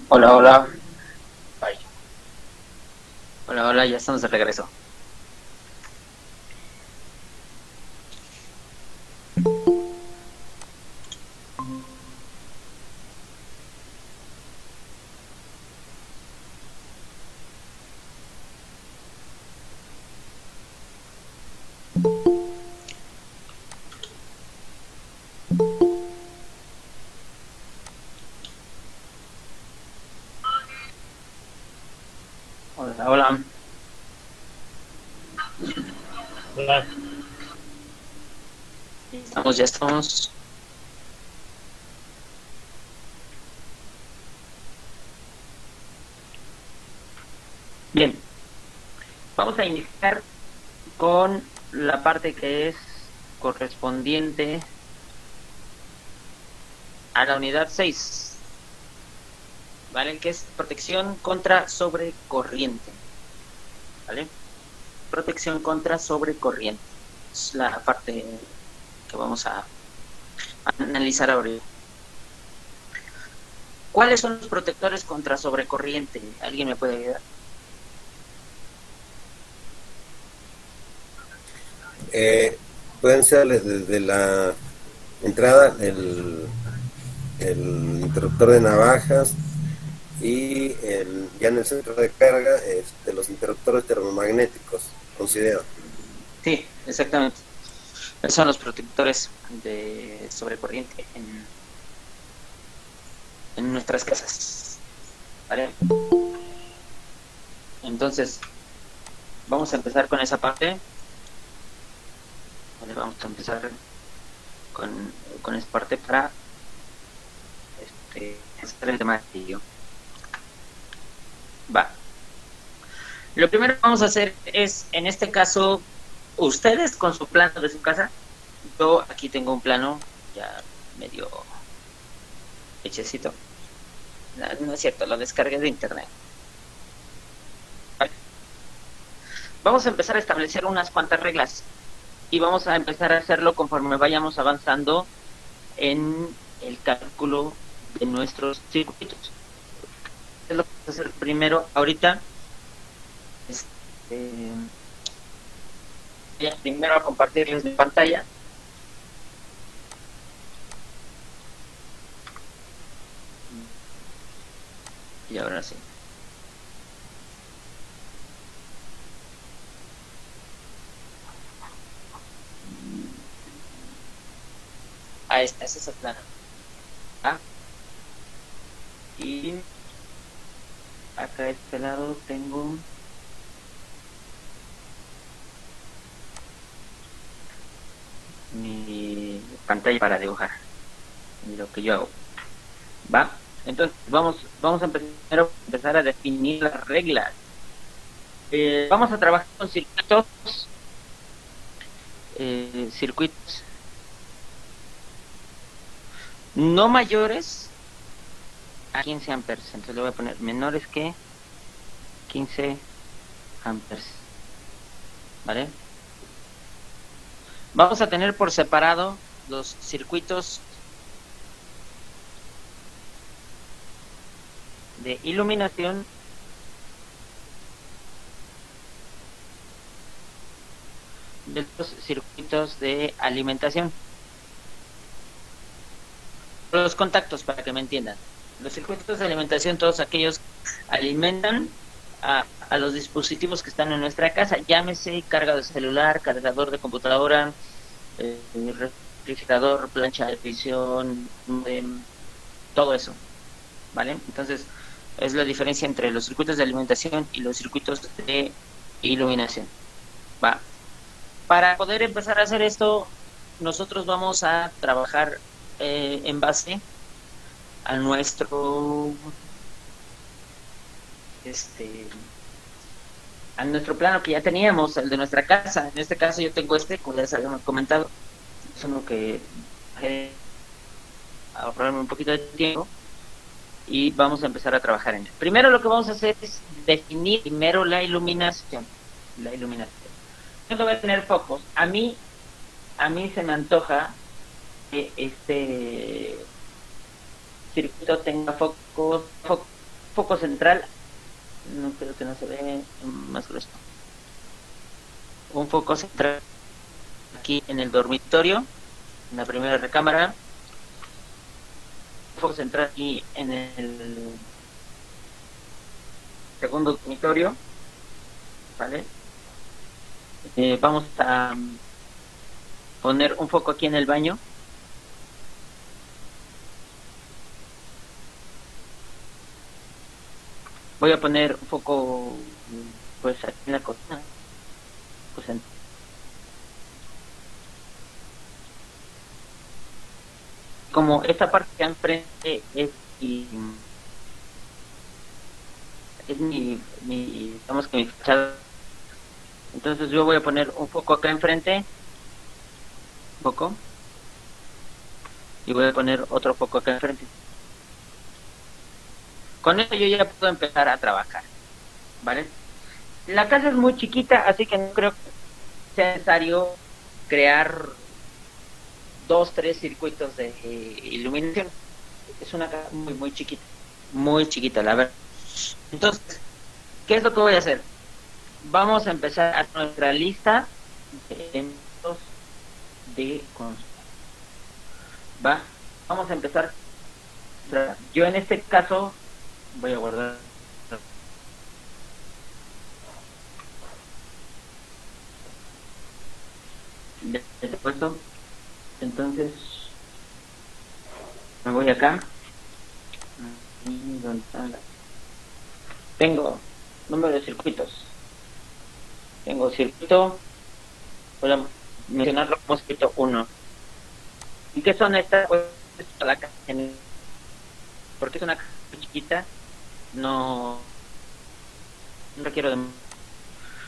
Hola, hola. Ay, hola, hola, ya estamos de regreso. Hola, hola. Hola. Ya estamos. Bien, vamos a iniciar con la parte que es correspondiente a la unidad 6, ¿vale? Que es protección contra sobrecorriente, ¿vale? Protección contra sobrecorriente. Es la parte que vamos a analizar ahora. ¿Cuáles son los protectores contra sobrecorriente? ¿Alguien me puede ayudar? Eh, Pueden ser desde la entrada el interruptor de navajas y ya en el centro de carga los interruptores termomagnéticos, considero. Sí, exactamente. Esos son los protectores de sobrecorriente en nuestras casas, ¿vale? Entonces, vamos a empezar con esa parte. ¿Vale? Vamos a empezar con esa parte para hacer el tema de ello. Va. Lo primero que vamos a hacer es, en este caso, ustedes con su plano de su casa. Yo aquí tengo un plano ya medio hechecito. No es cierto, lo descargué de internet. ¿Vale? Vamos a empezar a establecer unas cuantas reglas y vamos a empezar a hacerlo conforme vayamos avanzando en el cálculo de nuestros circuitos. Es lo que vamos a hacer primero ahorita. Este, Voy a primero a compartirles mi pantalla. Y ahora sí. Ahí está, ese es el plano. Ah, y acá a este lado tengo mi pantalla para dibujar lo que yo hago. ¿Va? Entonces, vamos a empezar a definir las reglas. Vamos a trabajar con circuitos no mayores a 15 amperes. Entonces le voy a poner menores que 15 amperes. ¿Vale? Vamos a tener por separado los circuitos de iluminación de los circuitos de alimentación. Los contactos, para que me entiendan. Los circuitos de alimentación, todos aquellos alimentan a los dispositivos que están en nuestra casa, llámese carga de celular, cargador de computadora, refrigerador, plancha de televisión, todo eso, ¿vale? Entonces, es la diferencia entre los circuitos de alimentación y los circuitos de iluminación. Va. Para poder empezar a hacer esto, nosotros vamos a trabajar en base a este, a nuestro plano que ya teníamos, el de nuestra casa. En este caso yo tengo como ya les habíamos comentado, es uno que ahorrarme un poquito de tiempo y vamos a empezar a trabajar en él. Primero lo que vamos a hacer es definir primero la iluminación. La iluminación. Yo voy a tener focos. A mí se me antoja que este circuito tenga focos. foco central, no creo que no se ve más grueso. Un foco central aquí en el dormitorio, en la primera recámara. Un foco central aquí en el segundo dormitorio, ¿vale? Vamos a poner un foco aquí en el baño. Voy a poner un foco pues aquí en la cocina. Pues como esta parte que enfrente es mi digamos que mi fachada, entonces yo voy a poner un foco acá enfrente, foco, y voy a poner otro foco acá enfrente. Con eso yo ya puedo empezar a trabajar, ¿vale? La casa es muy chiquita, así que no creo que sea necesario crear 2, 3 circuitos de iluminación. Es una casa muy chiquita, la verdad. Entonces, ¿qué es lo que voy a hacer? Vamos a empezar a nuestra lista de elementos de construcción. ¿Va? Vamos a empezar. Yo en este caso voy a guardar de este puesto. Entonces me voy acá. Tengo número de circuitos. Tengo circuito, voy a mencionarlo como circuito 1. ¿Y qué son estas? Pues la caja, porque es una caja chiquita, no requiero de...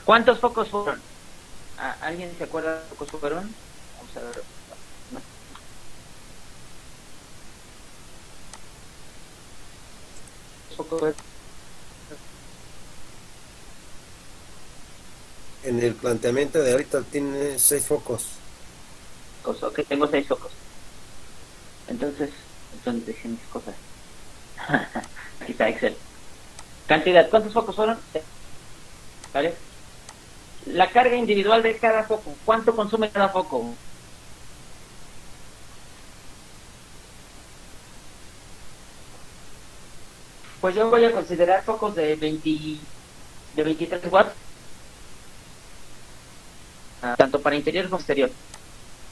¿Cuántos focos fueron? ¿Alguien se acuerda de cuántos focos fueron? Vamos a ver. Focos. En el planteamiento de ahorita tiene 6 focos. Ok, tengo 6 focos. Entonces dejé mis cosas. Aquí está Excel. Cantidad, ¿cuántos focos fueron? ¿Vale? La carga individual de cada foco, ¿cuánto consume cada foco? Pues yo voy a considerar focos de 23 watts, tanto para interior como exterior,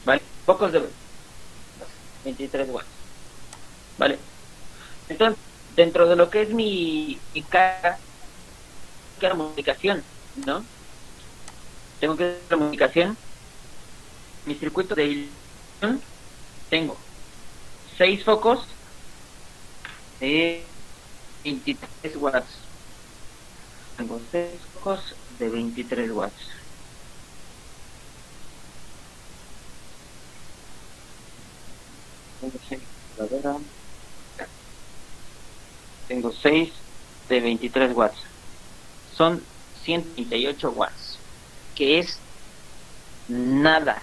¿vale? Focos de 23 watts, ¿vale? Entonces, dentro de lo que es mi carga, la comunicación, ¿no? Tengo que hacer la comunicación. Mi circuito de iluminación, tengo 6 focos de 23 watts. Tengo 6 focos de 23 watts. Tengo 6 de 23 watts. Son 138 watts, que es nada.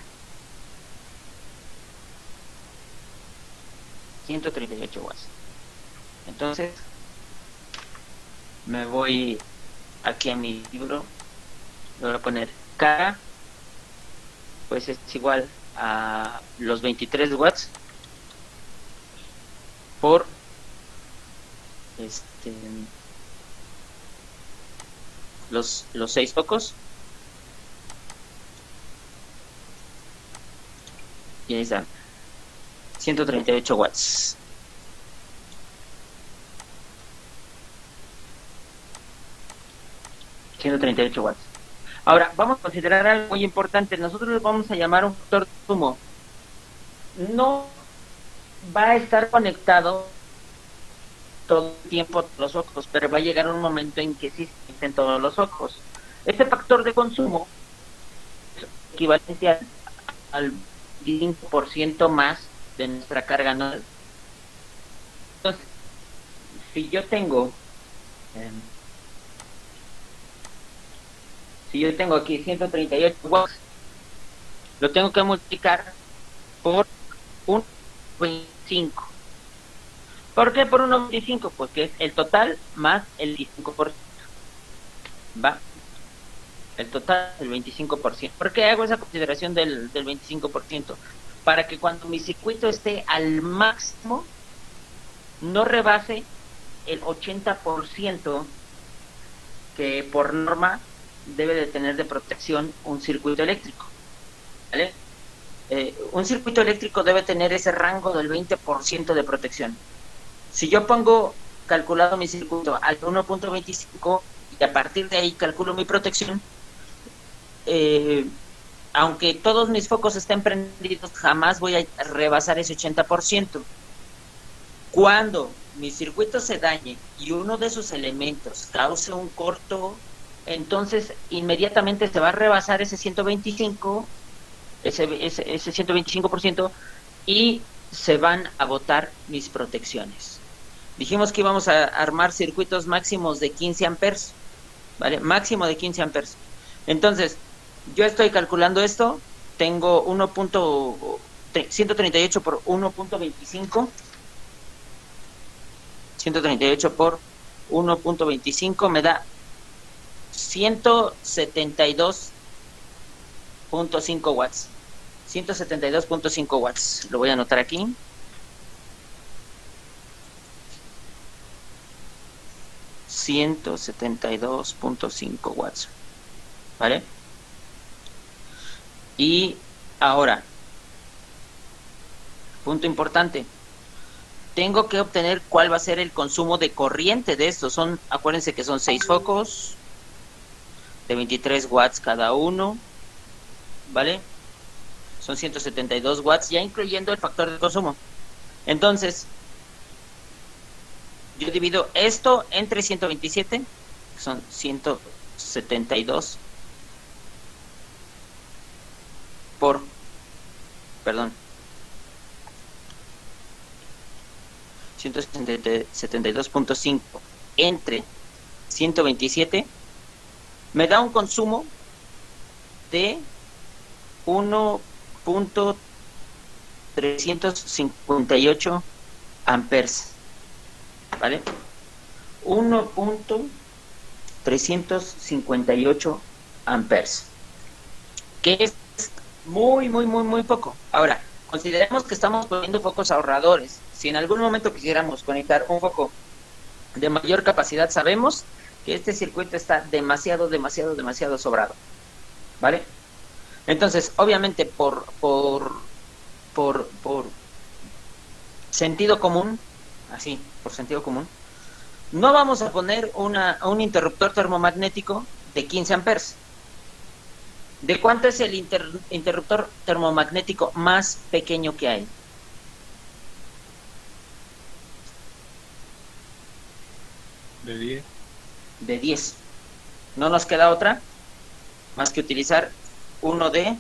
138 watts. Entonces, me voy aquí a mi libro. Le voy a poner K, pues es igual a los 23 watts por los 6 focos, y ahí están 138 watts. Ahora, vamos a considerar algo muy importante. Nosotros le vamos a llamar un factor de consumo. No va a estar conectado todo el tiempo a los focos, pero va a llegar un momento en que sí se conecten todos los focos. Este factor de consumo es equivalente al 5% más de nuestra carga anual. Entonces, si yo tengo aquí 138 watts, lo tengo que multiplicar por 1.25. ¿Por qué por 1.25? Porque es el total más el 25%. ¿Va? El total del 25%. ¿Por qué hago esa consideración del 25%? Para que cuando mi circuito esté al máximo, no rebase el 80% que por norma debe de tener de protección un circuito eléctrico. ¿Vale? Un circuito eléctrico debe tener ese rango del 20% de protección. Si yo pongo calculado mi circuito al 1.25 y a partir de ahí calculo mi protección, aunque todos mis focos estén prendidos, jamás voy a rebasar ese 80%. Cuando mi circuito se dañe y uno de sus elementos cause un corto, entonces inmediatamente se va a rebasar ese 125%, ese 125%, y se van a botar mis protecciones. Dijimos que íbamos a armar circuitos máximos de 15 amperes, ¿vale? Máximo de 15 amperes. Entonces, yo estoy calculando esto, tengo 138 por 1.25, 138 por 1.25 me da 172.5 watts. 172.5 watts. Lo voy a anotar aquí. $172.5 ¿vale? Y ahora, punto importante, tengo que obtener cuál va a ser el consumo de corriente de estos. Acuérdense que son 6 focos de 23 watts cada uno, ¿vale? Son 172 watts, ya incluyendo el factor de consumo. Entonces, yo divido esto entre 127, que son 172 por, perdón, 172.5 entre 127, me da un consumo de 1.358 amperes, ¿vale? 1.358 amperes, que es muy poco. Ahora, consideremos que estamos poniendo focos ahorradores. Si en algún momento quisiéramos conectar un foco de mayor capacidad, sabemos que este circuito está demasiado sobrado, ¿vale? Entonces, obviamente, por sentido común, así, por sentido común, no vamos a poner un interruptor termomagnético de 15 amperes. ¿De cuánto es el interruptor termomagnético más pequeño que hay? De 10. De 10. No nos queda otra más que utilizar uno de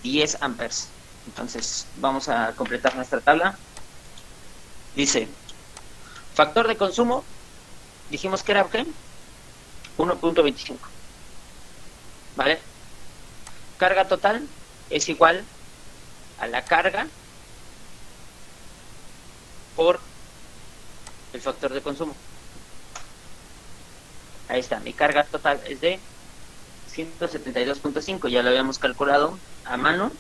10 amperes. Entonces vamos a completar nuestra tabla. Dice, factor de consumo, dijimos que era, ¿qué? 1.25, ¿vale? Carga total es igual a la carga por el factor de consumo. Ahí está, mi carga total es de 172.5, ya lo habíamos calculado a mano.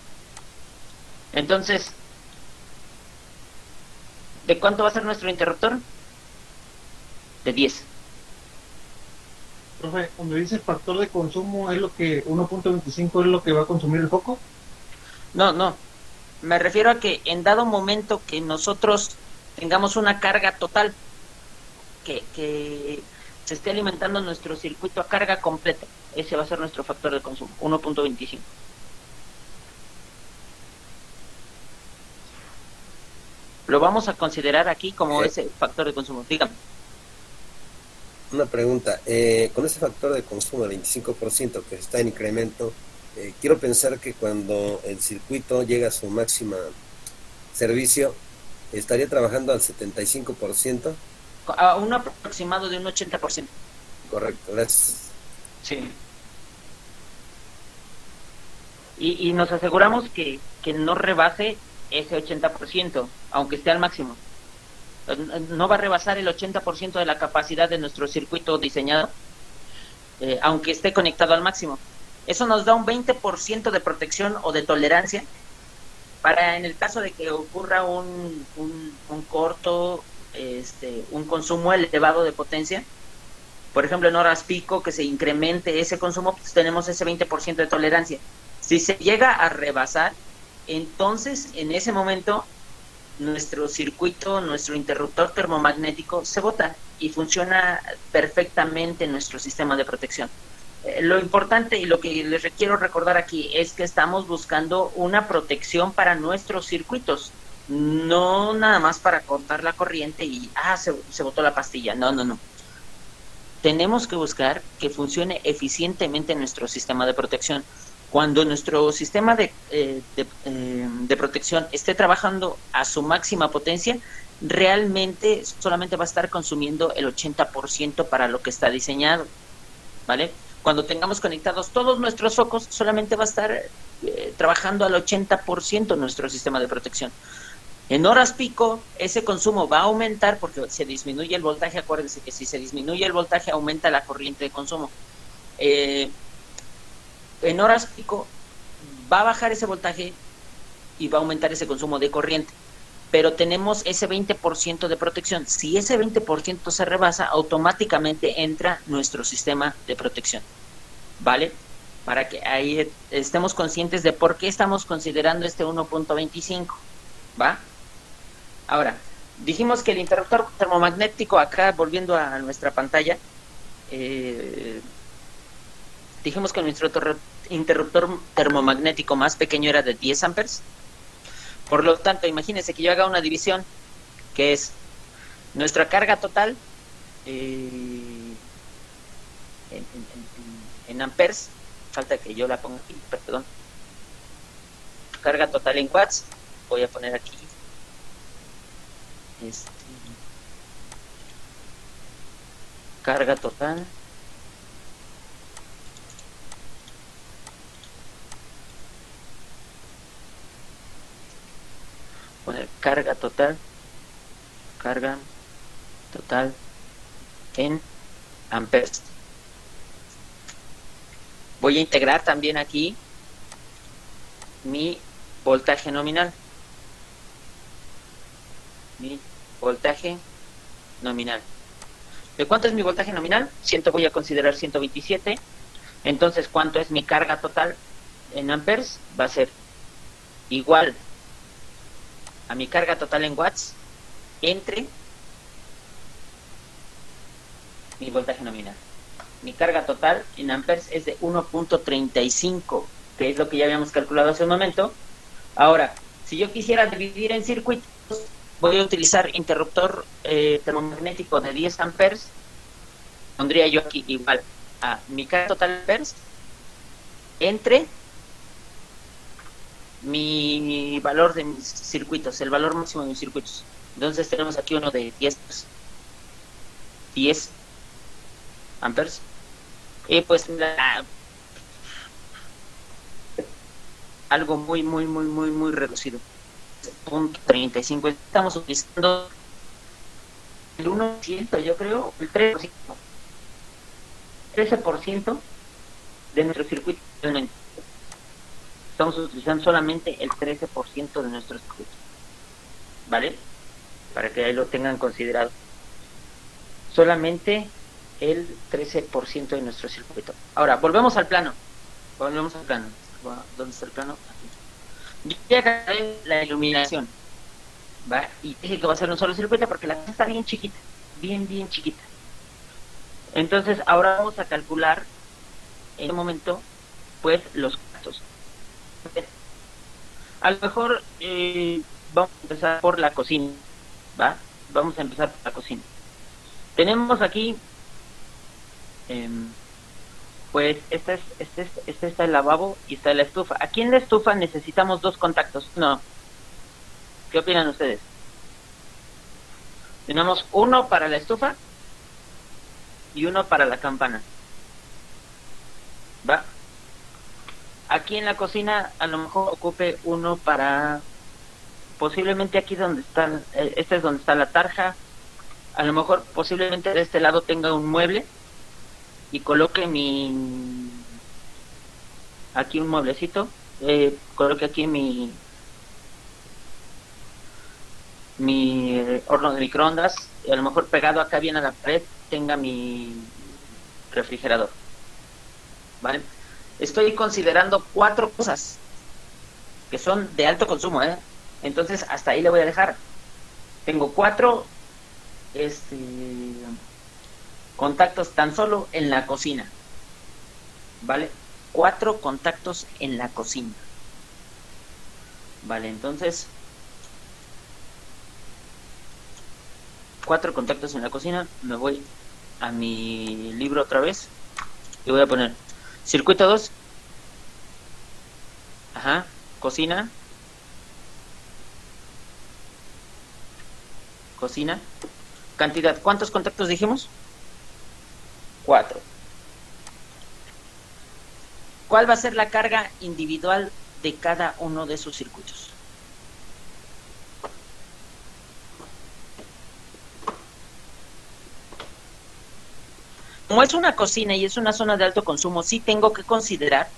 Entonces, ¿de cuánto va a ser nuestro interruptor? De 10. Profe, cuando dice factor de consumo, ¿es lo que 1.25 es lo que va a consumir el foco? No. Me refiero a que en dado momento que nosotros tengamos una carga total, que se esté alimentando nuestro circuito a carga completa, ese va a ser nuestro factor de consumo, 1.25. Lo vamos a considerar aquí como ese factor de consumo. Dígame. Una pregunta, con ese factor de consumo del 25% que está en incremento, quiero pensar que cuando el circuito llega a su máxima servicio, estaría trabajando al 75%. A un aproximado de un 80%. Correcto, gracias. Sí. Y nos aseguramos que no rebase ese 80%, aunque esté al máximo. No va a rebasar el 80% de la capacidad de nuestro circuito diseñado, aunque esté conectado al máximo. Eso nos da un 20% de protección o de tolerancia para en el caso de que ocurra un corto, un consumo elevado de potencia. Por ejemplo, en horas pico, que se incremente ese consumo, pues tenemos ese 20% de tolerancia. Si se llega a rebasar, entonces en ese momento nuestro circuito, nuestro interruptor termomagnético se bota y funciona perfectamente nuestro sistema de protección. Lo importante y lo que les quiero recordar aquí es que estamos buscando una protección para nuestros circuitos, no nada más para cortar la corriente y se botó la pastilla. No. Tenemos que buscar que funcione eficientemente nuestro sistema de protección. Cuando nuestro sistema de protección esté trabajando a su máxima potencia, realmente solamente va a estar consumiendo el 80% para lo que está diseñado, ¿vale? Cuando tengamos conectados todos nuestros focos, solamente va a estar trabajando al 80% nuestro sistema de protección. En horas pico, ese consumo va a aumentar porque se disminuye el voltaje. Acuérdense que si se disminuye el voltaje, aumenta la corriente de consumo. En horas pico va a bajar ese voltaje y va a aumentar ese consumo de corriente. Pero tenemos ese 20% de protección. Si ese 20% se rebasa, automáticamente entra nuestro sistema de protección, ¿vale? Para que ahí estemos conscientes de por qué estamos considerando este 1.25, ¿va? Ahora, dijimos que el interruptor termomagnético, acá volviendo a nuestra pantalla, dijimos que nuestro interruptor termomagnético más pequeño era de 10 amperes. Por lo tanto, imagínense que yo haga una división que es nuestra carga total en amperes. Falta que yo la ponga aquí, perdón. Carga total en watts. Voy a poner aquí carga total poner carga total en amperes. Voy a integrar también aquí mi voltaje nominal. ¿De cuánto es mi voltaje nominal? Voy a considerar 127. Entonces, ¿cuánto es mi carga total en amperes? Va a ser igual a mi carga total en watts entre mi voltaje nominal. Mi carga total en amperes es de 1.35, que es lo que ya habíamos calculado hace un momento. Ahora, si yo quisiera dividir en circuitos, voy a utilizar interruptor termomagnético de 10 amperes. Pondría yo aquí igual a mi carga total en amperes entre mi valor de mis circuitos, el valor máximo de mis circuitos. Entonces tenemos aquí uno de 10 amperes. Y pues algo muy reducido. 0.35. Estamos utilizando el 1%, yo creo, el 13% de nuestro circuito. Estamos utilizando solamente el 13% de nuestros circuitos, ¿vale? Para que ahí lo tengan considerado. Solamente el 13% de nuestro circuito. Ahora, volvemos al plano. ¿Dónde está el plano? Aquí. Yo ya agarré la iluminación, ¿va? Y dije que va a ser un solo circuito porque la casa está bien chiquita, bien chiquita. Entonces, ahora vamos a calcular en un momento, pues, los gastos. A lo mejor vamos a empezar por la cocina, ¿va? Vamos a empezar por la cocina. Tenemos aquí, pues, este está el lavabo y está la estufa. Aquí en la estufa necesitamos dos contactos. No. ¿Qué opinan ustedes? Tenemos uno para la estufa y uno para la campana. ¿Va? Aquí en la cocina a lo mejor ocupe uno para posiblemente aquí donde están, este es donde está la tarja. A lo mejor posiblemente de este lado tenga un mueble y coloque aquí un mueblecito, coloque aquí mi horno de microondas, y a lo mejor pegado acá bien a la pared tenga mi refrigerador, ¿vale? Estoy considerando 4 cosas que son de alto consumo, entonces hasta ahí le voy a dejar. Tengo 4 contactos tan solo en la cocina, ¿vale? 4 contactos en la cocina, ¿vale? Entonces 4 contactos en la cocina. Me voy a mi libro otra vez y voy a poner circuito 2, ajá, cocina, cantidad. ¿Cuántos contactos dijimos? 4. ¿Cuál va a ser la carga individual de cada uno de sus circuitos? Como es una cocina y es una zona de alto consumo, sí tengo que considerar,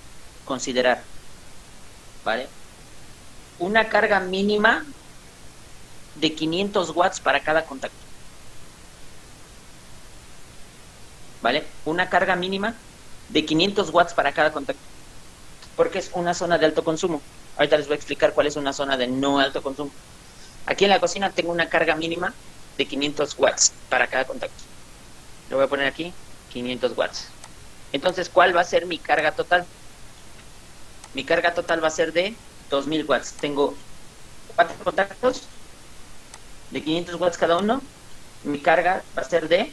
¿vale? Una carga mínima de 500 watts para cada contacto, ¿vale? Una carga mínima de 500 watts para cada contacto, porque es una zona de alto consumo. Ahorita les voy a explicar cuál es una zona de no alto consumo. Aquí en la cocina tengo una carga mínima de 500 watts para cada contacto. Lo voy a poner aquí, 500 watts. Entonces, ¿cuál va a ser mi carga total? Mi carga total va a ser de 2000 watts. Tengo 4 contactos de 500 watts cada uno. Mi carga va a ser de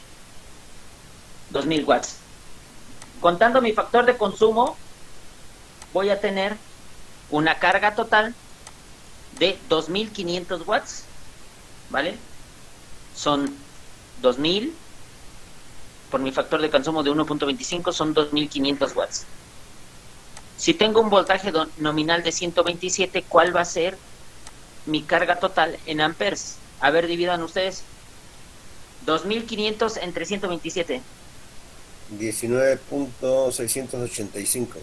2000 watts. Contando mi factor de consumo, voy a tener una carga total de 2500 watts, ¿vale? Son 2000 por mi factor de consumo de 1.25, son 2500 watts. Si tengo un voltaje nominal de 127, ¿cuál va a ser mi carga total en amperes? A ver, dividan ustedes. 2500 entre 127. 19.685.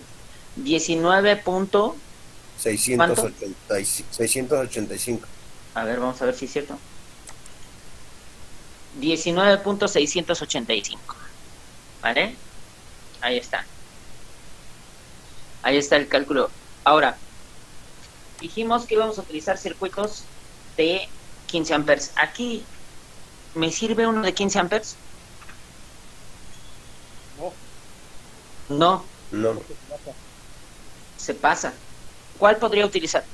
685. A ver, vamos a ver si es cierto. 19.685. ¿Vale? Ahí está. Ahí está el cálculo. Ahora, dijimos que íbamos a utilizar circuitos de 15 amperes. Aquí, ¿me sirve uno de 15 amperes? No. No. Se pasa. ¿Cuál podría utilizar?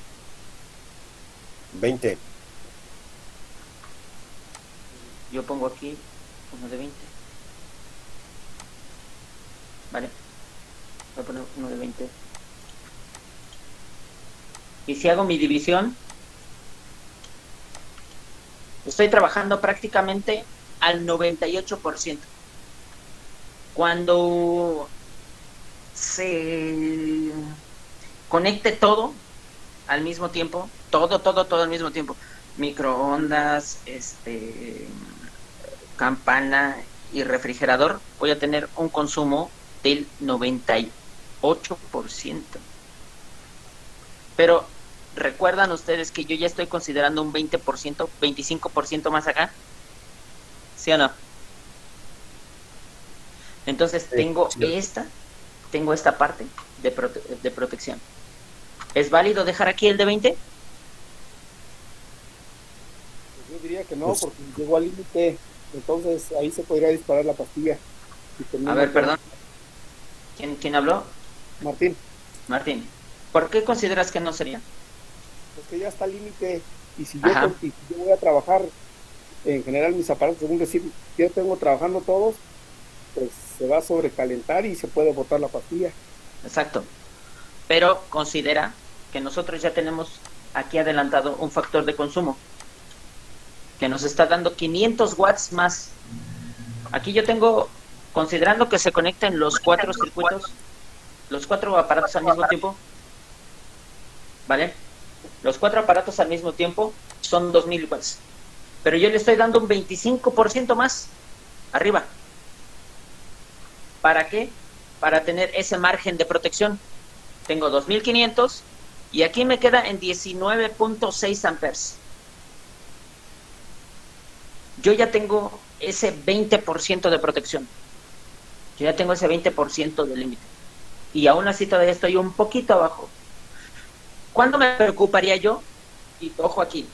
20. Yo pongo aquí uno de 20. Vale. Voy a poner uno de 20. Y si hago mi división, estoy trabajando prácticamente al 98%. Cuando se conecte todo al mismo tiempo, todo al mismo tiempo, microondas, campana y refrigerador, voy a tener un consumo del 98%. Pero recuerdan ustedes que yo ya estoy considerando un 20%, 25% más acá, ¿sí o no? Entonces tengo esta parte de protección. ¿Es válido dejar aquí el de 20? Yo diría que no, porque llegó al límite, entonces ahí se podría disparar la pastilla. A ver, perdón. ¿Quién habló? Martín. Martín, ¿por qué consideras que no sería? Pues que ya está al límite, y si yo voy a trabajar, en general mis aparatos, según decir, yo tengo trabajando todos, pues se va a sobrecalentar y se puede botar la pastilla. Exacto. Pero considera que nosotros ya tenemos aquí adelantado un factor de consumo que nos está dando 500 watts más. Aquí yo tengo, considerando que se conecten los 4 circuitos, los 4 aparatos al mismo tiempo, ¿vale? Los 4 aparatos al mismo tiempo, son 2000 watts. Pero yo le estoy dando un 25% más arriba. ¿Para qué? Para tener ese margen de protección. Tengo 2500 y aquí me queda en 19.6 amperes. Yo ya tengo ese 20% de protección. Yo ya tengo ese 20% de límite. Y aún así todavía estoy un poquito abajo. ¿Cuándo me preocuparía yo? Y ojo aquí.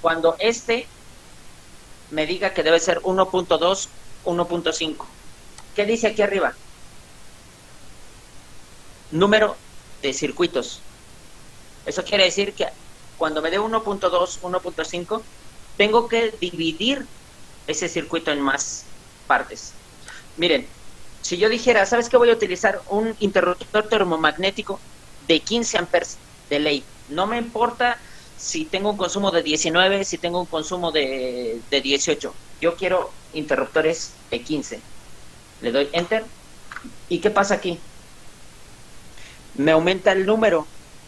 Cuando me diga que debe ser 1.2, 1.5. ¿Qué dice aquí arriba? Número de circuitos. Eso quiere decir que cuando me dé 1.2, 1.5, tengo que dividir ese circuito en más partes. Miren, si yo dijera, ¿sabes qué? Voy a utilizar un interruptor termomagnético de 15 amperes de ley. No me importa si tengo un consumo de 19, si tengo un consumo de 18. Yo quiero interruptores de 15. Le doy Enter. ¿Y qué pasa aquí? Me aumenta el número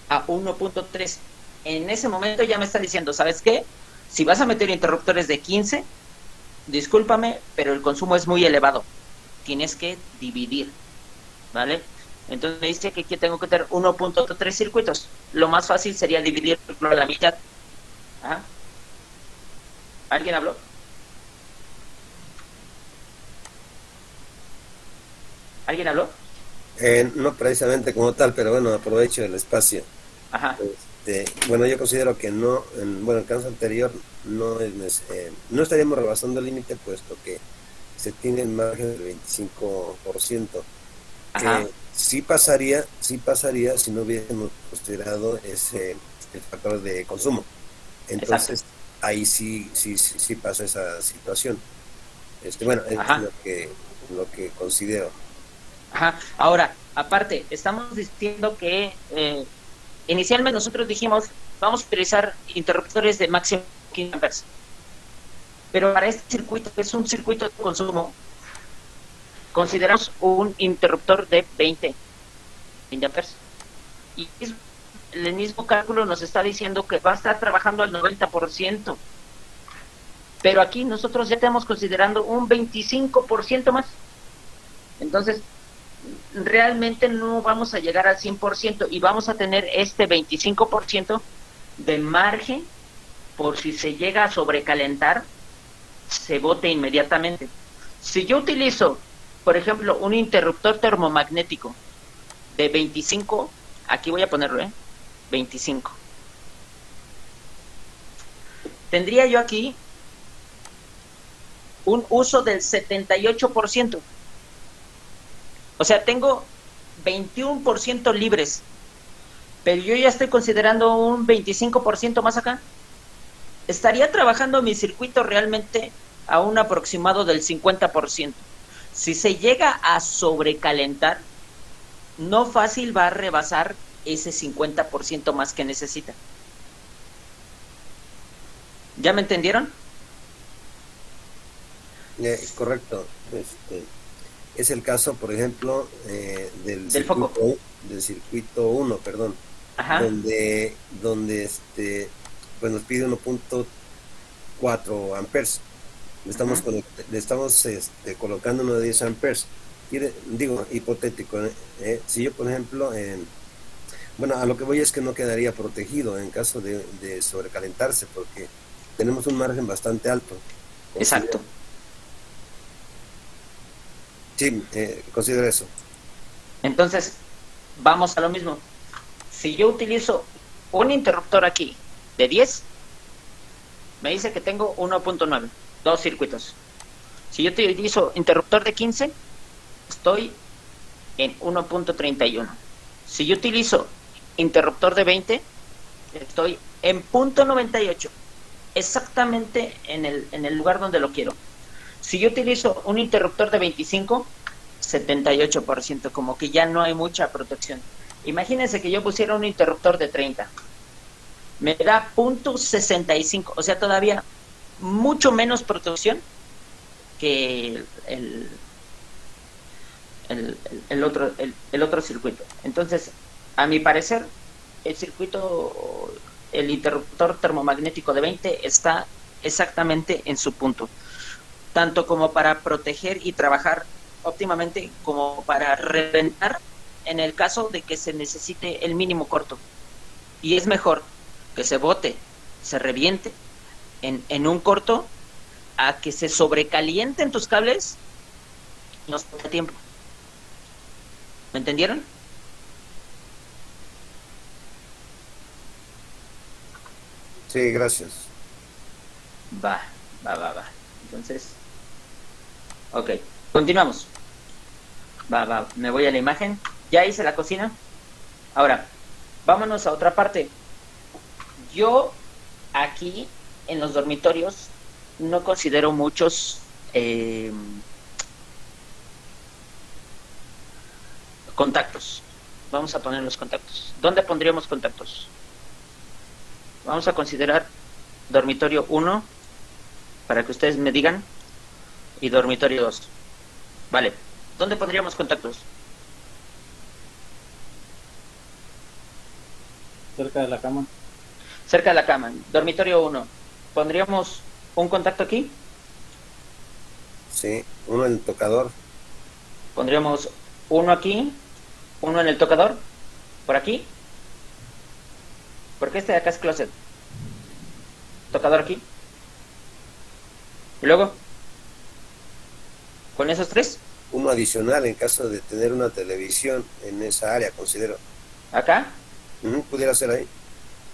a 1.3. En ese momento ya me está diciendo, ¿sabes qué? Si vas a meter interruptores de 15, discúlpame, pero el consumo es muy elevado. Tienes que dividir, ¿vale? Entonces me dice que aquí tengo que tener 1.3 circuitos. Lo más fácil sería dividirlo a la mitad. ¿Ah? ¿Alguien habló? ¿Alguien habló? No precisamente como tal, pero bueno, aprovecho el espacio. Ajá. Bueno, yo considero que no, en el caso anterior no no estaríamos rebasando el límite, puesto que se tiene el margen del 25%. Ajá. Sí pasaría si no hubiésemos considerado el factor de consumo. Entonces, exacto, ahí sí pasa esa situación. Bueno, es lo que considero. Ajá. Ahora, aparte, estamos diciendo que inicialmente nosotros dijimos, vamos a utilizar interruptores de máximo 15 amperes. Pero para este circuito, que es un circuito de consumo, consideramos un interruptor de 20 amperes. Y el mismo cálculo nos está diciendo que va a estar trabajando al 90%. Pero aquí nosotros ya estamos considerando un 25% más. Entonces, realmente no vamos a llegar al 100% y vamos a tener este 25% de margen por si se llega a sobrecalentar, se bote inmediatamente. Si yo utilizo, por ejemplo, un interruptor termomagnético de 25, aquí voy a ponerlo, 25. Tendría yo aquí un uso del 78%. O sea, tengo 21% libres, pero yo ya estoy considerando un 25% más acá. Estaría trabajando mi circuito realmente a un aproximado del 50%. Si se llega a sobrecalentar, no fácil va a rebasar ese 50% más que necesita. ¿Ya me entendieron? Correcto. Es el caso, por ejemplo, del circuito 1, perdón. Ajá. donde pues nos pide 1.4 amperes. Le estamos, colocando uno de 10 amperes. Digo, hipotético. Si yo, por ejemplo, bueno, a lo que voy es que no quedaría protegido en caso de sobrecalentarse, porque tenemos un margen bastante alto. Exacto. Sí, considero eso. Entonces, vamos a lo mismo. Si yo utilizo un interruptor aquí de 10, me dice que tengo 1.9, 2 circuitos. Si yo utilizo interruptor de 15, estoy en 1.31. Si yo utilizo interruptor de 20, estoy en 0.98, exactamente en el lugar donde lo quiero. Si yo utilizo un interruptor de 25, 78%, como que ya no hay mucha protección. Imagínense que yo pusiera un interruptor de 30, me da 0.65, o sea, todavía mucho menos protección que el otro circuito. Entonces, a mi parecer, el circuito el interruptor termomagnético de 20 está exactamente en su punto, tanto como para proteger y trabajar óptimamente, como para reventar en el caso de que se necesite el mínimo corto. Y es mejor que se bote, se reviente en un corto, a que se sobrecalienten tus cables y nos tome tiempo. ¿Me entendieron? Sí, gracias. Va. Entonces, ok, continuamos. Va, me voy a la imagen. Ya hice la cocina. Ahora, vámonos a otra parte. Yo aquí en los dormitorios no considero muchos contactos. Vamos a poner los contactos. ¿Dónde pondríamos contactos? Vamos a considerar dormitorio 1 para que ustedes me digan, y dormitorio 2. Vale, ¿dónde pondríamos contactos? Cerca de la cama. Cerca de la cama. Dormitorio 1. ¿Pondríamos un contacto aquí? Sí, uno en el tocador. Pondríamos uno aquí, uno en el tocador, por aquí. Porque este de acá es closet. Tocador aquí. Y luego, con esos tres, Uno adicional en caso de tener una televisión en esa área, considero. acá, Pudiera ser ahí.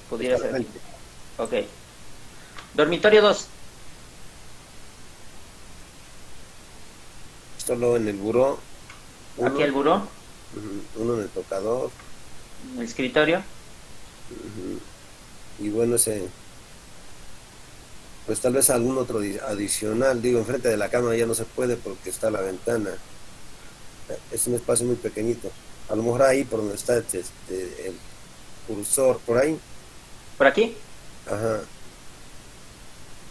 pudiera ser aquí. Ok. Dormitorio 2. Solo en el buró. Aquí el buró, Uno en el tocador. el escritorio. Y bueno, pues tal vez algún otro adicional. Digo, enfrente de la cama ya no se puede porque está la ventana. Es un espacio muy pequeñito. A lo mejor ahí por donde está el cursor, por ahí. ¿Por aquí? Ajá.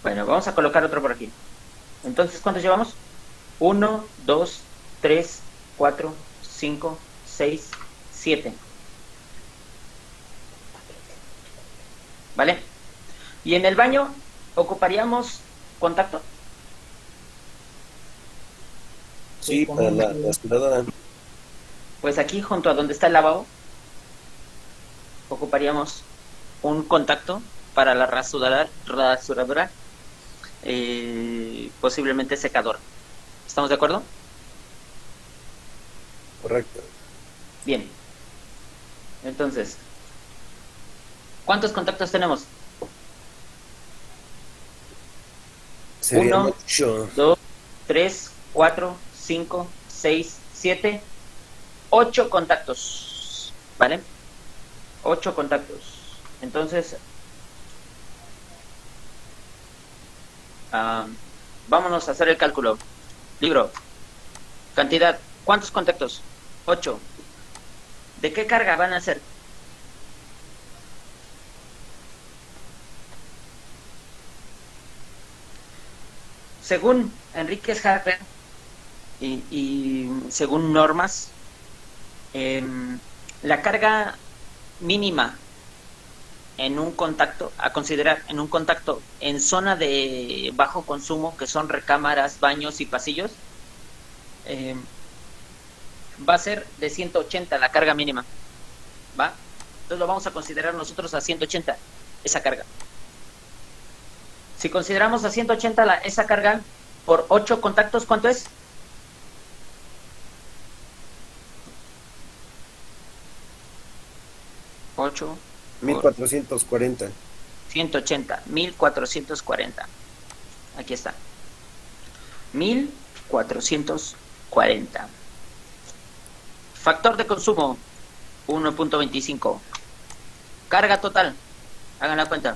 Bueno, vamos a colocar otro por aquí. Entonces, ¿cuántos llevamos? 1, 2, 3, 4, 5, 6, 7. ¿Vale? Y en el baño ocuparíamos contacto. Sí, para la aspiradora. Pues aquí junto a donde está el lavabo ocuparíamos un contacto para la rasuradora, posiblemente secador. ¿Estamos de acuerdo? Correcto. Bien. Entonces, ¿cuántos contactos tenemos? Sería 1, mucho. 2, 3, 4, 5, 6, 7, 8 contactos. ¿Vale? 8 contactos. Entonces, vámonos a hacer el cálculo. Libro. Cantidad. ¿Cuántos contactos? 8. ¿De qué carga van a ser? Según Enríquez Harper y según normas, la carga mínima en un contacto, a considerar en un contacto en zona de bajo consumo, que son recámaras, baños y pasillos, va a ser de 180 la carga mínima. ¿Va? Entonces lo vamos a considerar nosotros a 180 esa carga. Si consideramos a 180 esa carga por 8 contactos, ¿cuánto es? ¿8? 1440. 180, 1440. Aquí está. 1440. Factor de consumo 1.25. Carga total, hagan la cuenta.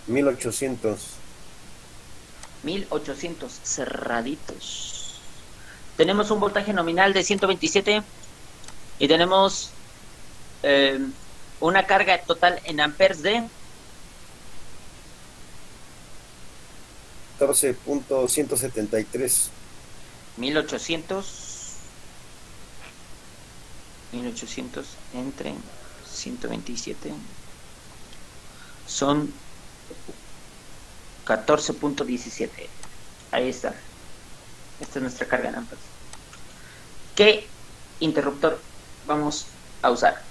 1800. 1800 cerraditos. Tenemos un voltaje nominal de 127 y tenemos una carga total en amperes de 14.173. 1800 entre 127 son 14.17. Ahí está. Esta es nuestra carga en amperes. ¿Qué interruptor vamos a usar?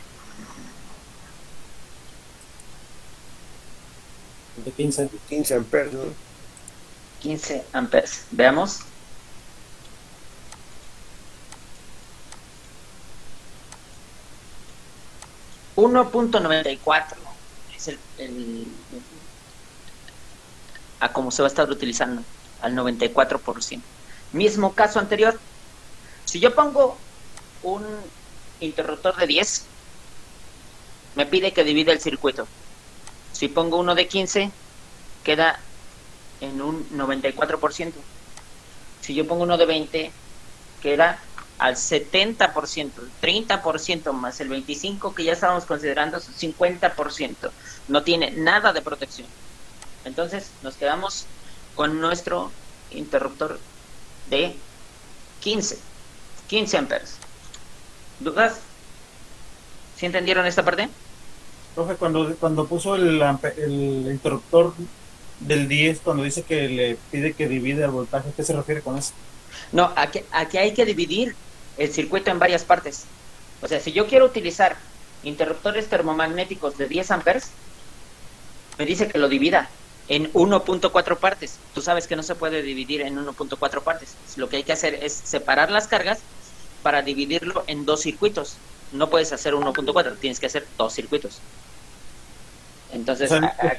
De 15 amperes, ¿no? 15 amperes. Veamos. .94 es a como se va a estar utilizando, al 94%. Mismo caso anterior. Si yo pongo un interruptor de 10, me pide que divida el circuito. Si pongo uno de 15, queda en un 94%. Si yo pongo uno de 20, queda al 70%, el 30% más el 25% que ya estábamos considerando, es 50%. No tiene nada de protección. Entonces nos quedamos con nuestro interruptor de 15 amperes. ¿Dudas? ¿Sí entendieron esta parte? Profe, cuando puso el interruptor del 10, cuando dice que le pide que divide el voltaje, ¿a qué se refiere con eso? No, aquí hay que dividir el circuito en varias partes. O sea, si yo quiero utilizar interruptores termomagnéticos de 10 amperes, me dice que lo divida en 1.4 partes. Tú sabes que no se puede dividir en 1.4 partes. Lo que hay que hacer es separar las cargas para dividirlo en dos circuitos. No puedes hacer 1.4, tienes que hacer dos circuitos. Entonces, o sea,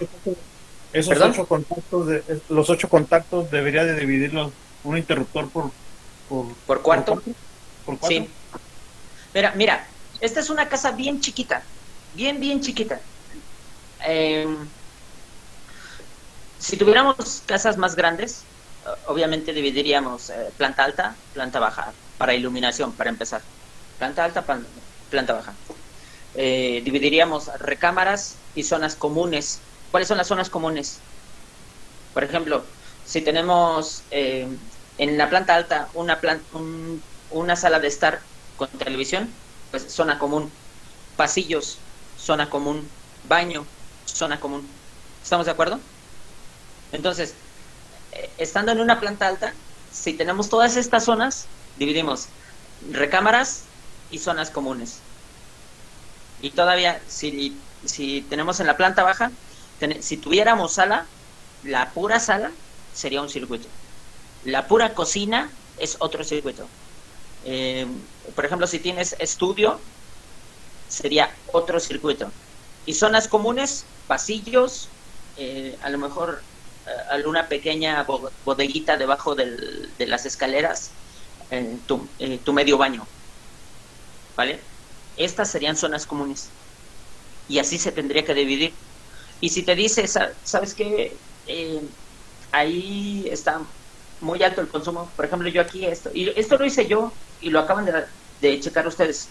esos ¿perdón? 8 contactos, los 8 contactos debería de dividirlos un interruptor por cuarto. ¿Por cuatro? Sí. Mira, esta es una casa bien chiquita, bien chiquita. Si tuviéramos casas más grandes, obviamente dividiríamos planta alta, planta baja, para iluminación, para empezar. Planta alta, planta baja. Dividiríamos recámaras y zonas comunes. ¿Cuáles son las zonas comunes? Por ejemplo, si tenemos en la planta alta una sala de estar con televisión, pues zona común. Pasillos, zona común. Baño, zona común. ¿Estamos de acuerdo? Entonces, estando en una planta alta, si tenemos todas estas zonas, dividimos recámaras y zonas comunes. Y todavía, si tenemos en la planta baja, si tuviéramos sala, la pura sala sería un circuito. La pura cocina es otro circuito. Por ejemplo, si tienes estudio, sería otro circuito. Y zonas comunes, pasillos, a lo mejor alguna pequeña bodeguita debajo de las escaleras, tu medio baño. ¿Vale? Estas serían zonas comunes. Y así se tendría que dividir. Y si te dice, ¿sabes qué? Ahí está muy alto el consumo. Por ejemplo, yo aquí y esto lo hice yo y lo acaban de checar ustedes.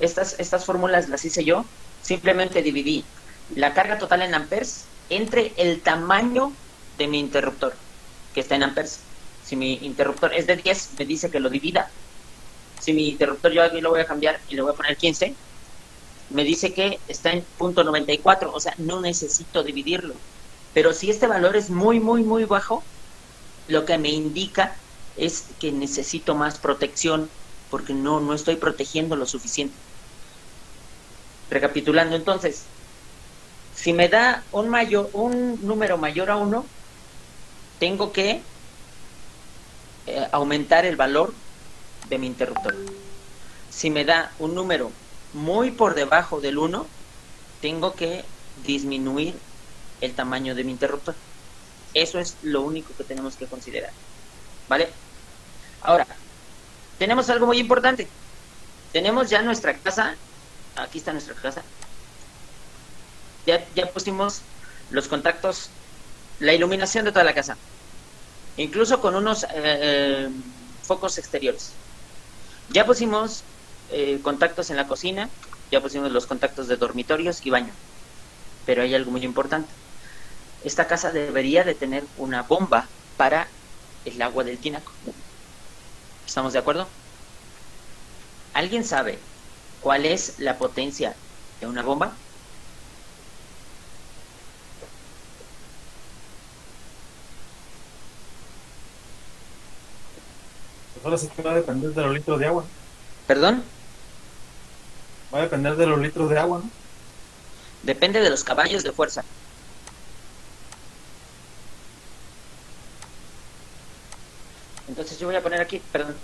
Estas fórmulas las hice yo. Simplemente dividí la carga total en amperes entre el tamaño de mi interruptor, que está en amperes. Si mi interruptor es de 10, me dice que lo divida. Si mi interruptor yo aquí lo voy a cambiar y le voy a poner 15, me dice que está en .94, o sea, no necesito dividirlo. Pero si este valor es muy bajo, lo que me indica es que necesito más protección, porque no estoy protegiendo lo suficiente. Recapitulando entonces, si me da un número mayor a 1, tengo que aumentar el valor de mi interruptor. Si me da un número muy por debajo del 1, tengo que disminuir el tamaño de mi interruptor. Eso es lo único que tenemos que considerar. ¿Vale? Ahora, tenemos algo muy importante. Tenemos ya nuestra casa. Aquí está nuestra casa. Ya pusimos los contactos, la iluminación de toda la casa. Incluso con unos focos exteriores. Ya pusimos contactos en la cocina, ya pusimos los contactos de dormitorios y baño. Pero hay algo muy importante. Esta casa debería de tener una bomba para el agua del tinaco. ¿Estamos de acuerdo? ¿Alguien sabe cuál es la potencia de una bomba? Pues ahora sí que va a depender de los litros de agua. ¿Perdón? Va a depender de los litros de agua, ¿no? Depende de los caballos de fuerza. Entonces yo voy a poner aquí, perdón,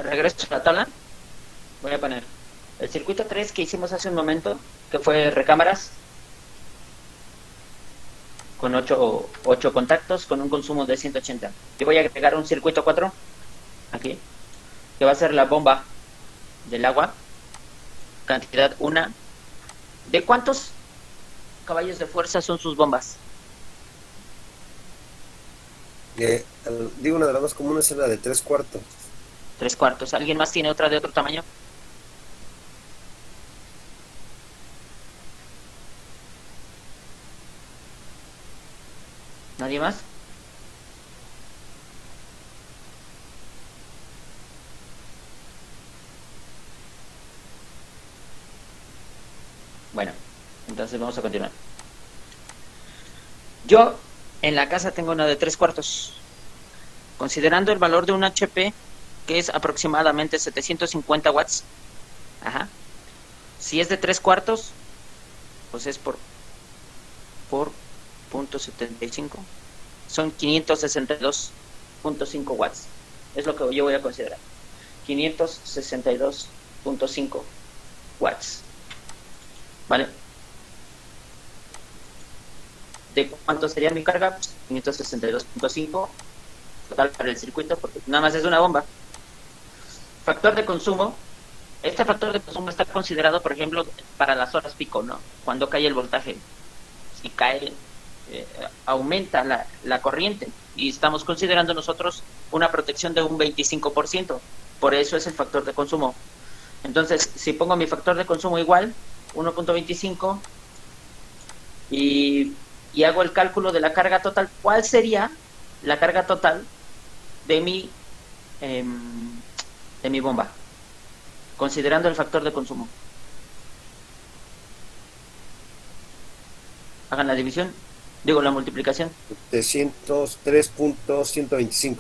regreso a la tabla. Voy a poner el circuito 3 que hicimos hace un momento, que fue recámaras, con 8 contactos, con un consumo de 180. Yo voy a agregar un circuito 4, aquí, que va a ser la bomba del agua, cantidad 1. ¿De cuántos caballos de fuerza son sus bombas? Digo, una de las más comunes es la de 3/4. 3/4. ¿Alguien más tiene otra de otro tamaño? ¿Nadie más? Bueno, entonces vamos a continuar. Yo en la casa tengo una de 3/4. Considerando el valor de un HP, que es aproximadamente 750 watts. Ajá. Si es de 3/4, pues es por .75. Son 562.5 watts. Es lo que yo voy a considerar. 562.5 watts. ¿Vale? ¿De cuánto sería mi carga? Pues 562.5 total para el circuito, porque nada más es una bomba. Factor de consumo. Este factor de consumo está considerado, por ejemplo, para las horas pico, ¿no? Cuando cae el voltaje. Si cae, aumenta la corriente. Y estamos considerando nosotros una protección de un 25%. Por eso es el factor de consumo. Entonces, si pongo mi factor de consumo igual, 1.25, y hago el cálculo de la carga total, ¿cuál sería la carga total de mi bomba? Considerando el factor de consumo. Hagan la división, digo la multiplicación. 703.125.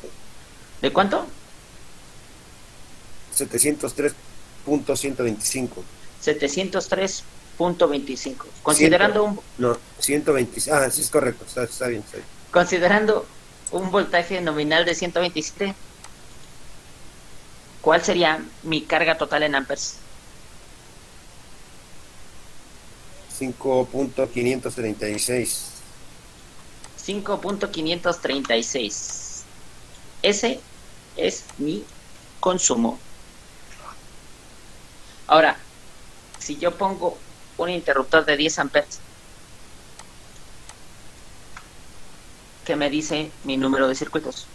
¿De cuánto? 703.125. 703.25. Considerando No, 120. Ah, sí es correcto, está bien, está bien. Considerando un voltaje nominal de 127, ¿cuál sería mi carga total en amperes? 5.536. 5.536. Ese es mi consumo. Ahora, si yo pongo un interruptor de 10 amperes, ¿qué me dice mi número de circuitos?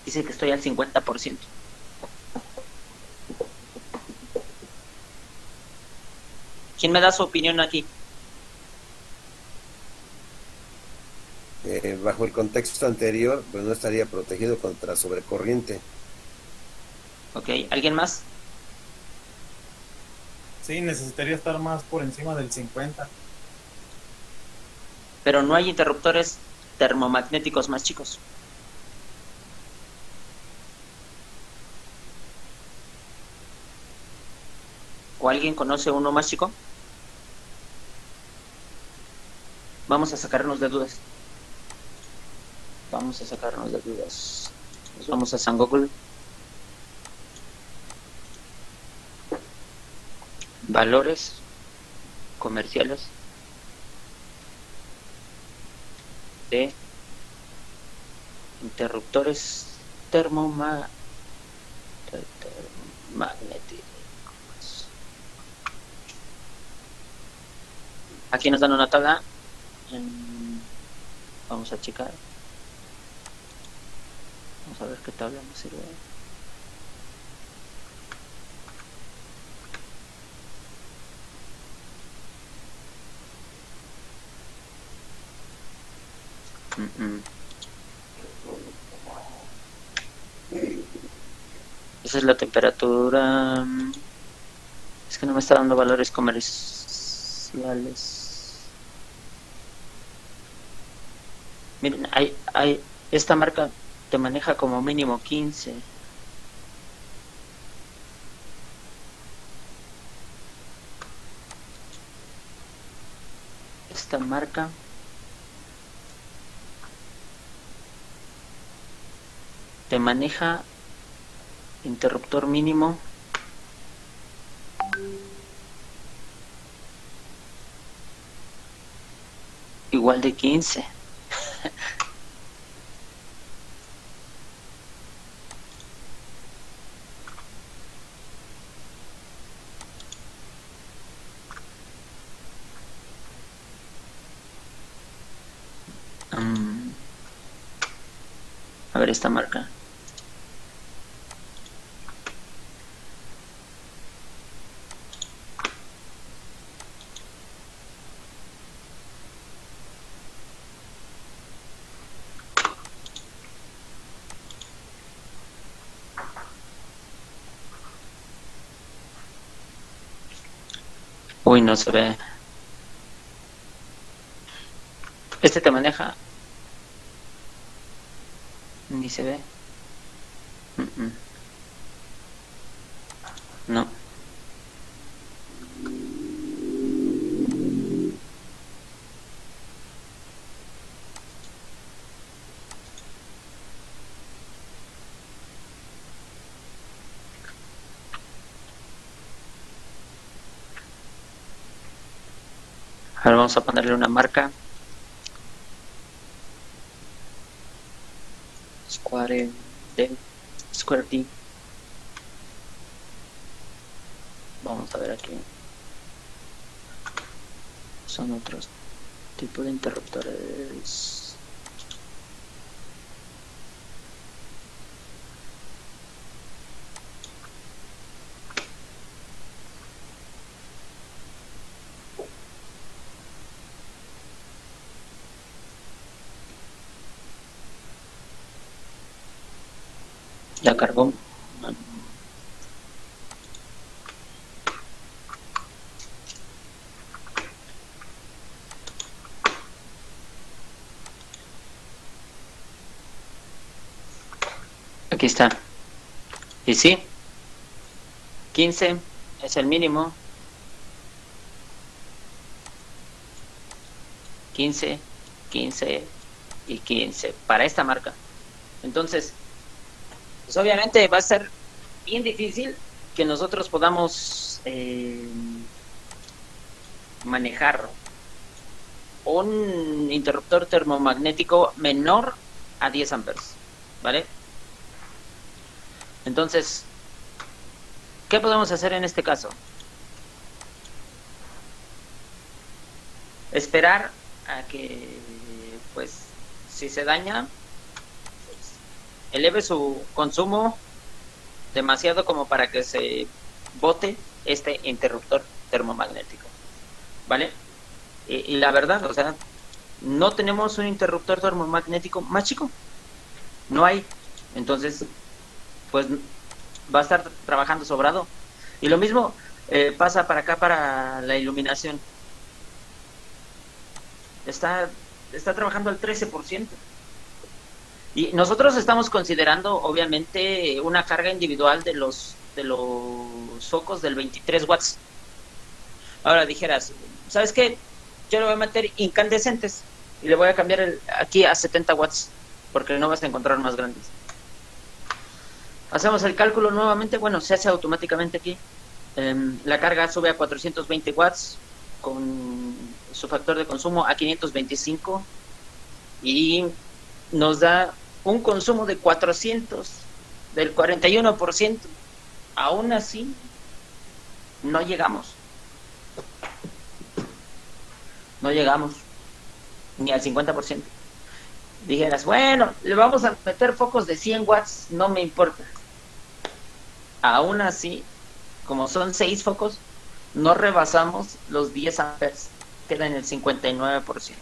Dice que estoy al 50%. ¿Quién me da su opinión aquí? Bajo el contexto anterior, pues no estaría protegido contra sobrecorriente. Ok, ¿alguien más? Sí, necesitaría estar más por encima del 50. Pero no hay interruptores termomagnéticos más chicos. ¿O alguien conoce uno más chico? Vamos a sacarnos de dudas. Vamos a sacarnos de dudas. Nos vamos a San Google. Valores comerciales de interruptores termomagnéticos. Aquí nos dan una tabla. Vamos a checar. Vamos a ver qué tabla nos sirve. Esa es la temperatura. Es que no me está dando valores comerciales. Miren, esta marca te maneja como mínimo 15. esta marca. Te maneja interruptor mínimo igual de 15. A ver esta marca. Uy, no se ve. Este te maneja. Ni se ve. No. Ahora vamos a ponerle una marca. Square D. Vamos a ver aquí. Son otros tipos de interruptores. Ya cargó. Aquí está. Y sí, 15 es el mínimo. 15, 15 y 15 para esta marca. Entonces, pues obviamente va a ser bien difícil que nosotros podamos manejar un interruptor termomagnético menor a 10 amperes, ¿vale? Entonces, ¿qué podemos hacer en este caso? Esperar a que, pues, si se daña, pues, eleve su consumo demasiado como para que se bote este interruptor termomagnético, ¿vale? Y la verdad, o sea, no tenemos un interruptor termomagnético más chico, no hay. Entonces, pues va a estar trabajando sobrado. Y lo mismo pasa para acá, para la iluminación. Está trabajando al 13%. Y nosotros estamos considerando, obviamente, una carga individual de los focos del 23 watts. Ahora dijeras, ¿sabes qué? Yo le voy a meter incandescentes y le voy a cambiar aquí a 70 watts, porque no vas a encontrar más grandes. Hacemos el cálculo nuevamente, bueno, se hace automáticamente aquí. La carga sube a 420 watts con su factor de consumo a 525 y nos da un consumo de 400, del 41%. Aún así, no llegamos. No llegamos ni al 50%. Dijeras, bueno, le vamos a meter focos de 100 watts, no me importa. Aún así, como son 6 focos, no rebasamos los 10 amperes, queda en el 59%.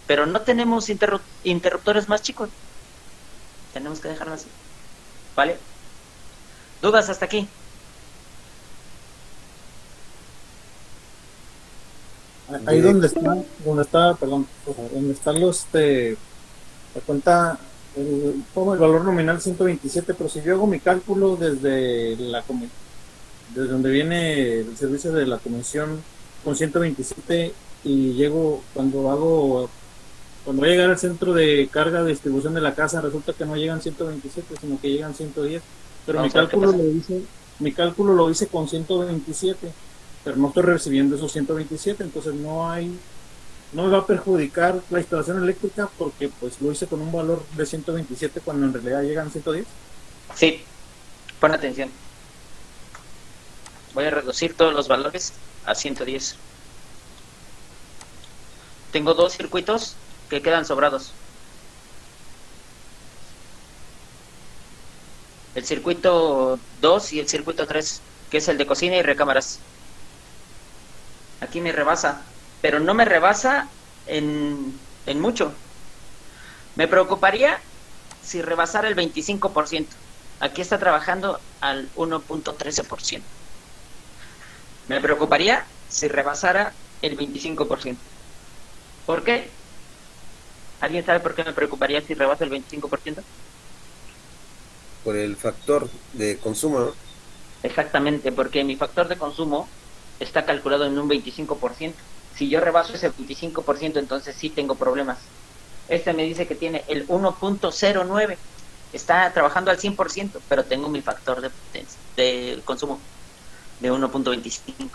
Pero no tenemos interruptores más chicos. Tenemos que dejarlo así, ¿vale? ¿Dudas hasta aquí? Ahí donde están los la cuenta, como el valor nominal 127, pero si yo hago mi cálculo desde donde viene el servicio de la comisión con 127 y llego, cuando voy a llegar al centro de carga de distribución de la casa, resulta que no llegan 127, sino que llegan 110. Pero mi cálculo lo hice con 127, pero no estoy recibiendo esos 127, entonces no me va a perjudicar la instalación eléctrica porque pues lo hice con un valor de 127 cuando en realidad llegan 110. Sí, pon atención. Voy a reducir todos los valores a 110. Tengo dos circuitos que quedan sobrados. El circuito 2 y el circuito 3, que es el de cocina y recámaras. Aquí me rebasa, pero no me rebasa en mucho. Me preocuparía si rebasara el 25%. Aquí está trabajando al 1.13%. Me preocuparía si rebasara el 25%. ¿Por qué? ¿Alguien sabe por qué me preocuparía si rebasa el 25%? Por el factor de consumo, ¿no? Exactamente, porque mi factor de consumo está calculado en un 25%. Si yo rebaso ese 25%, entonces sí tengo problemas. Este me dice que tiene el 1.09. Está trabajando al 100%, pero tengo mi factor de consumo de 1.25.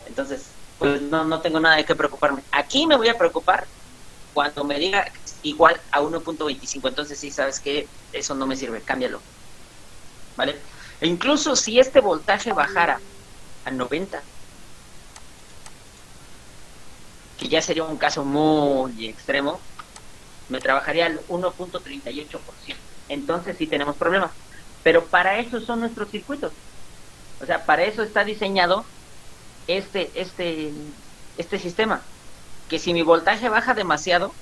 Entonces, pues no tengo nada de qué preocuparme. Aquí me voy a preocupar cuando me diga igual a 1.25. Entonces sí, sabes que eso no me sirve, cámbialo. ¿Vale? E incluso si este voltaje bajara a 90, que ya sería un caso muy extremo, me trabajaría al 1.38%. Entonces sí tenemos problemas. Pero para eso son nuestros circuitos. O sea, para eso está diseñado este sistema. Que si mi voltaje baja demasiado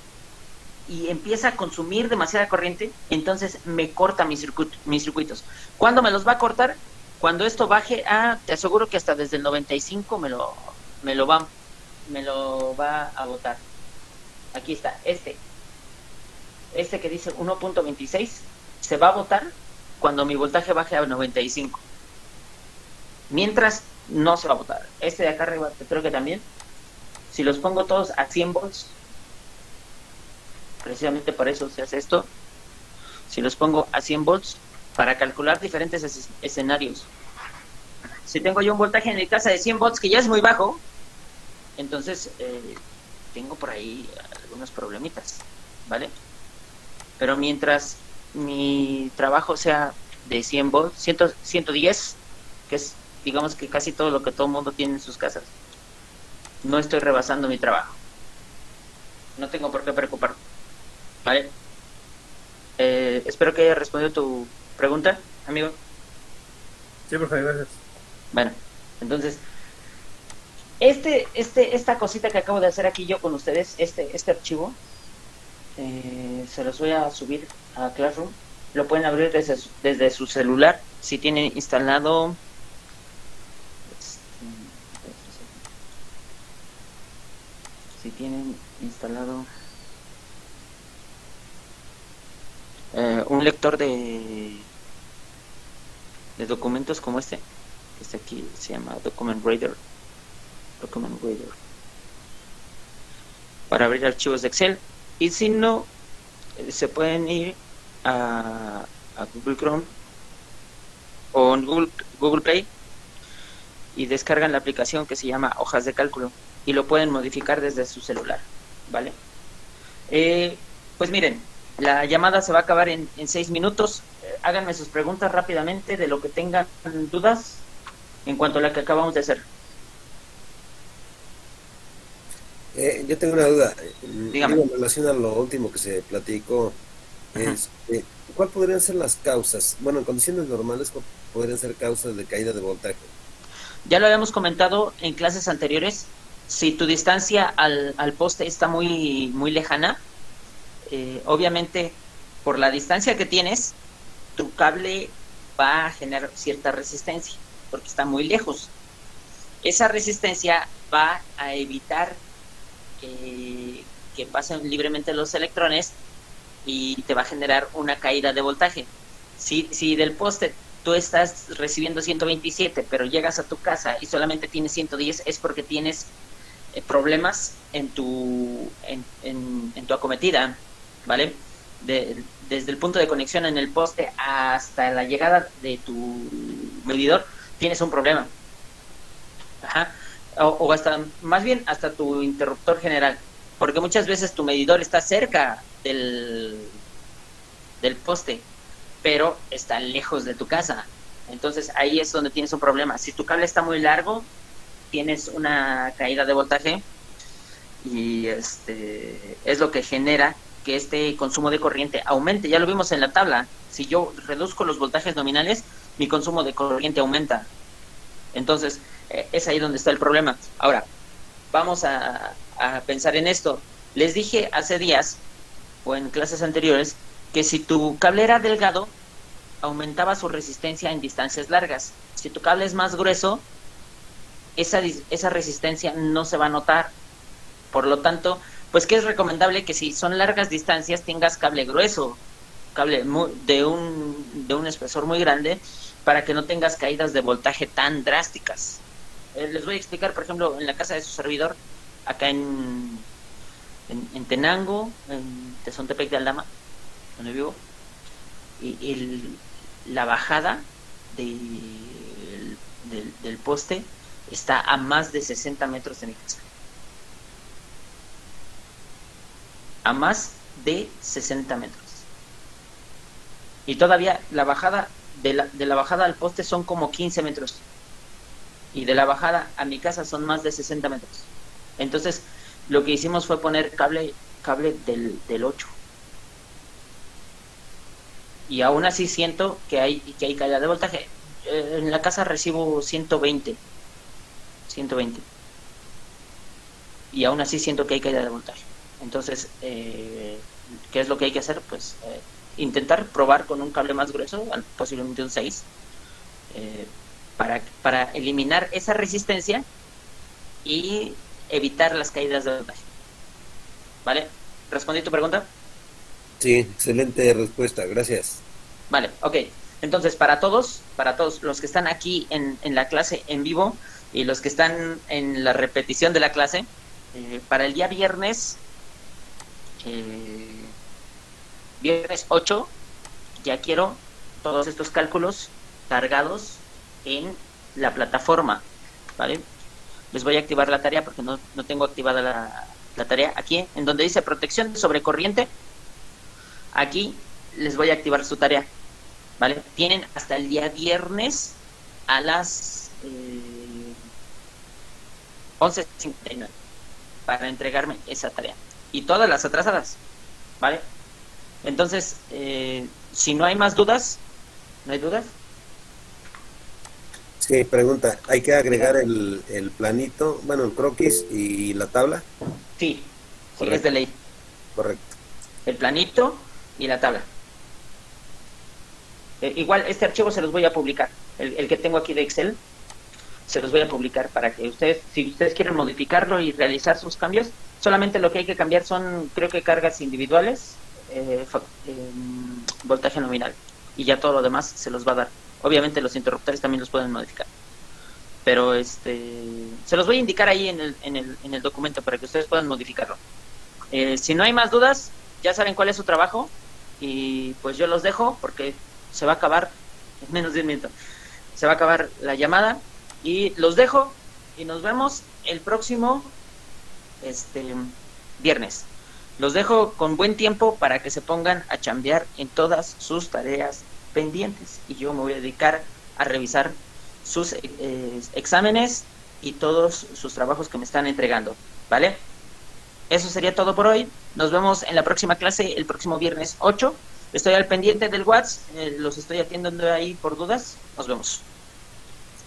y empieza a consumir demasiada corriente, entonces me corta mis circuitos. ¿Cuándo me los va a cortar? Cuando esto baje te aseguro que hasta desde el 95 me lo va a botar. Aquí está, este que dice 1.26 se va a botar cuando mi voltaje baje a 95. Mientras no se va a botar. Este de acá arriba creo que también. Si los pongo todos a 100 volts, precisamente por eso se hace esto. Si los pongo a 100 volts, para calcular diferentes escenarios. Si tengo yo un voltaje en mi casa de 100 volts, que ya es muy bajo, entonces tengo por ahí algunos problemitas, ¿vale? Pero mientras mi trabajo sea de 100 volts, 110, que es, digamos que casi todo lo que todo el mundo tiene en sus casas, no estoy rebasando mi trabajo. No tengo por qué preocuparme, ¿vale? Espero que haya respondido tu pregunta, amigo. Sí, por favor, gracias. Bueno, entonces, esta cosita que acabo de hacer aquí yo con ustedes, este archivo, se los voy a subir a Classroom. Lo pueden abrir desde su celular si tienen instalado un lector de documentos como este aquí se llama Document Reader, para abrir archivos de Excel. Y si no, se pueden ir a Google Chrome o en Google Play y descargan la aplicación que se llama Hojas de Cálculo y lo pueden modificar desde su celular, ¿vale? Pues miren, la llamada se va a acabar en 6 minutos. Háganme sus preguntas rápidamente de lo que tengan dudas en cuanto a la que acabamos de hacer. Yo tengo una duda. Dígame. En relación a lo último que se platicó, ¿cuál podrían ser las causas? Bueno, en condiciones normales, ¿cuál podrían ser causas de caída de voltaje? Ya lo habíamos comentado en clases anteriores. Si tu distancia al poste está muy lejana, obviamente por la distancia que tienes, tu cable va a generar cierta resistencia, porque está muy lejos. Esa resistencia va a evitar que pasen libremente los electrones y te va a generar una caída de voltaje. Si del poste tú estás recibiendo 127, pero llegas a tu casa y solamente tienes 110, es porque tienes problemas en en tu acometida, ¿vale? Desde el punto de conexión en el poste hasta la llegada de tu medidor, tienes un problema. Ajá. O hasta, más bien, hasta tu interruptor general, porque muchas veces tu medidor está cerca del poste, pero está lejos de tu casa. Entonces ahí es donde tienes un problema. Si tu cable está muy largo, tienes una caída de voltaje y es lo que genera que este consumo de corriente aumente. Ya lo vimos en la tabla. Si yo reduzco los voltajes nominales, mi consumo de corriente aumenta. Entonces es ahí donde está el problema. Ahora, vamos a pensar en esto. Les dije hace días o en clases anteriores que si tu cable era delgado, aumentaba su resistencia en distancias largas. Si tu cable es más grueso, esa resistencia no se va a notar. Por lo tanto, pues que es recomendable que si son largas distancias tengas cable grueso, cable de un espesor muy grande, para que no tengas caídas de voltaje tan drásticas. Les voy a explicar, por ejemplo, en la casa de su servidor, acá en Tenango, en Tezontepec de Aldama, donde vivo, y la bajada del poste está a más de 60 metros de mi casa. A más de 60 metros. Y todavía la bajada de la bajada al poste son como 15 metros. Y de la bajada a mi casa son más de 60 metros. Entonces, lo que hicimos fue poner cable del 8. Y aún así siento que hay caída de voltaje. En la casa recibo 120. Y aún así siento que hay caída de voltaje. Entonces, ¿qué es lo que hay que hacer? Pues intentar probar con un cable más grueso, posiblemente un 6, para eliminar esa resistencia y evitar las caídas de voltaje. ¿Vale? ¿Respondí tu pregunta? Sí, excelente respuesta, gracias. Vale, ok. Entonces, para todos los que están aquí en la clase en vivo y los que están en la repetición de la clase, para el día viernes 8, ya quiero todos estos cálculos cargados en la plataforma, ¿vale? Les voy a activar la tarea porque no tengo activada la tarea aquí, en donde dice protección sobre corriente. Aquí les voy a activar su tarea, ¿vale? Tienen hasta el día viernes a las 11:59 para entregarme esa tarea. Y todas las atrasadas, ¿vale? Entonces, si no hay más dudas, ¿no hay dudas? Sí, pregunta, ¿hay que agregar el planito, bueno, el croquis y la tabla? Sí, es de ley. Correcto. El planito y la tabla. Igual este archivo se los voy a publicar, el que tengo aquí de Excel, se los voy a publicar para que ustedes, si ustedes quieren modificarlo y realizar sus cambios, solamente lo que hay que cambiar son, creo que cargas individuales, voltaje nominal, y ya todo lo demás se los va a dar. Obviamente los interruptores también los pueden modificar, pero se los voy a indicar ahí en el documento para que ustedes puedan modificarlo. Si no hay más dudas, ya saben cuál es su trabajo, y pues yo los dejo porque se va a acabar en menos de un minuto. Se va a acabar la llamada y los dejo y nos vemos el próximo viernes. Los dejo con buen tiempo para que se pongan a chambear en todas sus tareas pendientes, y yo me voy a dedicar a revisar sus exámenes y todos sus trabajos que me están entregando, ¿vale? Eso sería todo por hoy. Nos vemos en la próxima clase el próximo viernes 8. Estoy al pendiente del WhatsApp, los estoy atendiendo ahí por dudas. Nos vemos.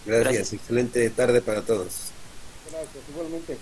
Gracias. Excelente tarde para todos. Gracias, igualmente.